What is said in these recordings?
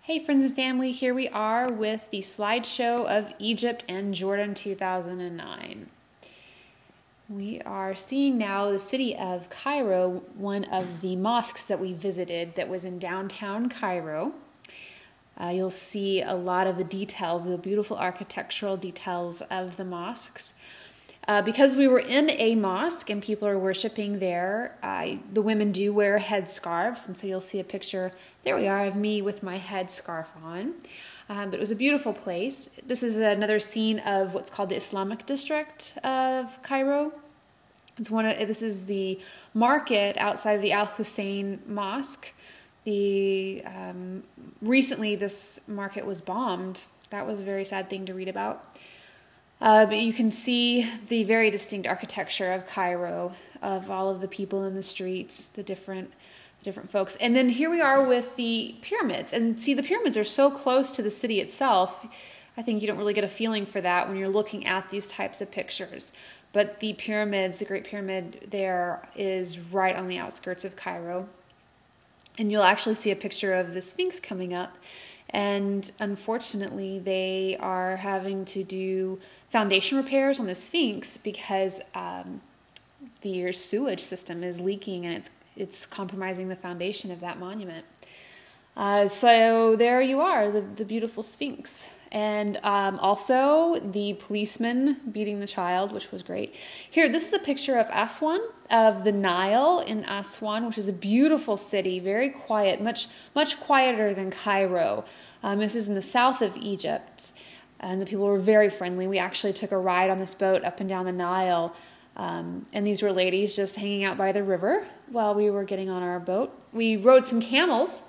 Hey friends and family, here we are with the slideshow of Egypt and Jordan 2009. We are seeing now the city of Cairo, one of the mosques that we visited that was in downtown Cairo. You'll see a lot of the details, the beautiful architectural details of the mosques. Because we were in a mosque and people are worshiping there, the women do wear headscarves, and so you'll see a picture, there we are, of me with my headscarf on. But it was a beautiful place. This is another scene of what's called the Islamic district of Cairo. This is the market outside of the Al Hussein Mosque. Recently this market was bombed. That was a very sad thing to read about. But you can see the very distinct architecture of Cairo, of all of the people in the streets, the different folks. And then here we are with the pyramids. And see, the pyramids are so close to the city itself, I think you don't really get a feeling for that when you're looking at these types of pictures. But the pyramids, the Great Pyramid there is right on the outskirts of Cairo. And you'll actually see a picture of the Sphinx coming up. And unfortunately, they are having to do foundation repairs on the Sphinx because the sewage system is leaking and it's compromising the foundation of that monument. So there you are, the beautiful Sphinx. And also the policeman beating the child, which was great. Here, this is a picture of Aswan, of the Nile in Aswan, which is a beautiful city, very quiet, much quieter than Cairo. This is in the south of Egypt, and the people were very friendly. We actually took a ride on this boat up and down the Nile, and these were ladies just hanging out by the river while we were getting on our boat. We rode some camels.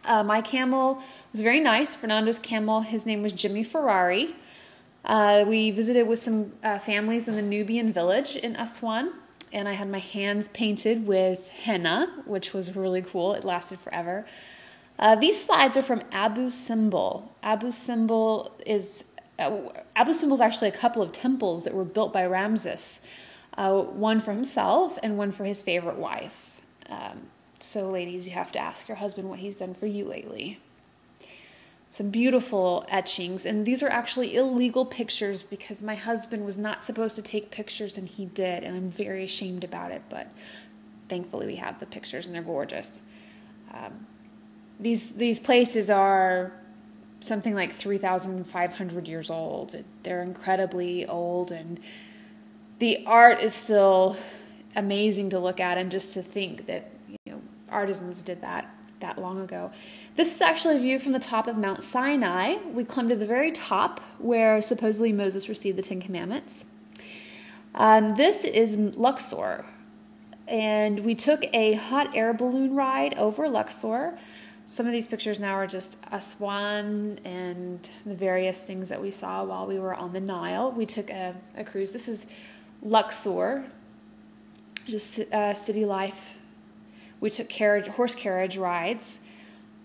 My camel was very nice. Fernando's camel, his name was Jimmy Ferrari. We visited with some families in the Nubian village in Aswan, and I had my hands painted with henna, which was really cool. It lasted forever. These slides are from Abu Simbel. Abu Simbel is actually a couple of temples that were built by Ramses, one for himself and one for his favorite wife. So ladies, you have to ask your husband what he's done for you lately. Some beautiful etchings, and these are actually illegal pictures because my husband was not supposed to take pictures and he did, and I'm very ashamed about it, but thankfully we have the pictures and they're gorgeous. These places are something like 3,500 years old. They're incredibly old, and the art is still amazing to look at, and just to think that artisans did that long ago. This is actually a view from the top of Mount Sinai. We climbed to the very top where supposedly Moses received the Ten Commandments. This is Luxor, and we took a hot air balloon ride over Luxor. Some of these pictures now are just Aswan and the various things that we saw while we were on the Nile. We took a cruise. This is Luxor, just city life. We took horse carriage rides.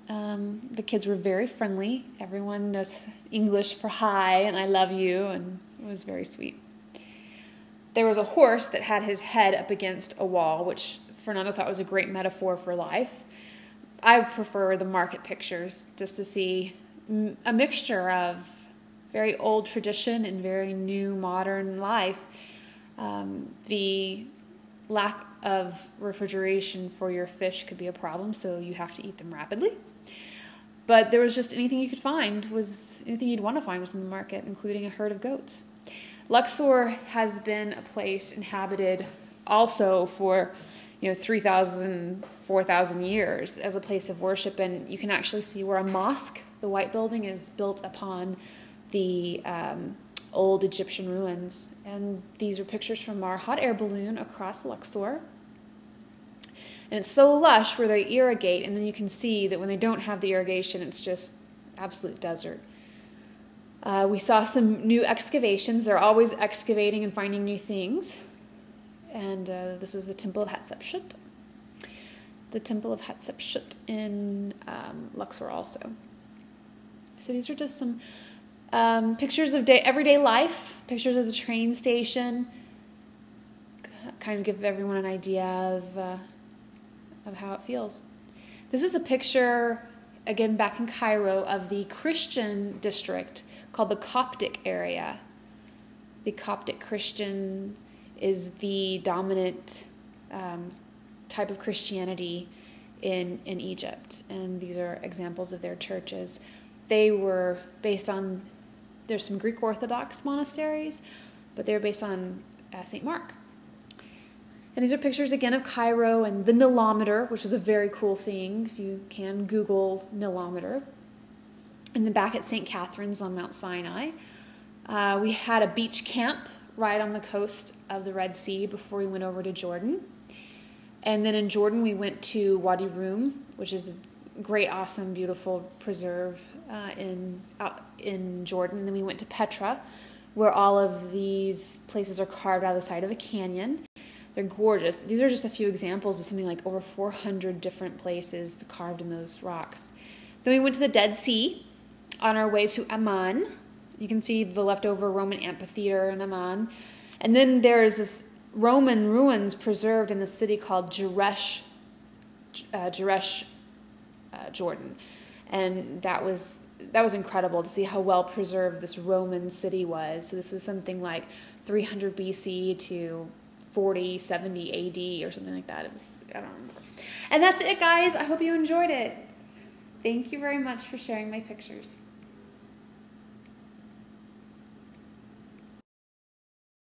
The kids were very friendly. Everyone knows English for hi and I love you, and it was very sweet. There was a horse that had his head up against a wall, which Fernando thought was a great metaphor for life. I prefer the market pictures just to see a mixture of very old tradition and very new modern life. The lack of refrigeration for your fish could be a problem, so you have to eat them rapidly. But there was just anything you could find, anything you'd want to find was in the market, including a herd of goats. Luxor has been a place inhabited also for 3,000, 4,000 years as a place of worship, and you can actually see where a mosque, the white building, is built upon the old Egyptian ruins. And these are pictures from our hot air balloon across Luxor. And it's so lush where they irrigate, and then you can see that when they don't have the irrigation, it's just absolute desert. We saw some new excavations. They're always excavating and finding new things. And this was the Temple of Hatshepsut. The Temple of Hatshepsut in Luxor also. So these are just some pictures of everyday life, pictures of the train station, kind of give everyone an idea of how it feels. This is a picture again, back in Cairo, of the Christian district called the Coptic area. The Coptic Christian is the dominant type of Christianity in Egypt, and these are examples of their churches. They were based on, there's some Greek Orthodox monasteries, but they're based on St. Mark. And these are pictures again of Cairo and the Nilometer, which was a very cool thing. If you can Google Nilometer. And then back at St. Catherine's on Mount Sinai, we had a beach camp right on the coast of the Red Sea before we went over to Jordan. And then in Jordan, we went to Wadi Rum, which is a great, awesome, beautiful preserve out in Jordan. And then we went to Petra, where all of these places are carved out of the side of a canyon. They're gorgeous. These are just a few examples of something like over 400 different places carved in those rocks. Then we went to the Dead Sea on our way to Amman. You can see the leftover Roman amphitheater in Amman. And then there's this Roman ruins preserved in the city called Jerash, Jordan. And that was incredible to see how well preserved this Roman city was. So this was something like 300 BC to 40, 70 AD or something like that. It was, I don't remember. And that's it, guys. I hope you enjoyed it. Thank you very much for sharing my pictures.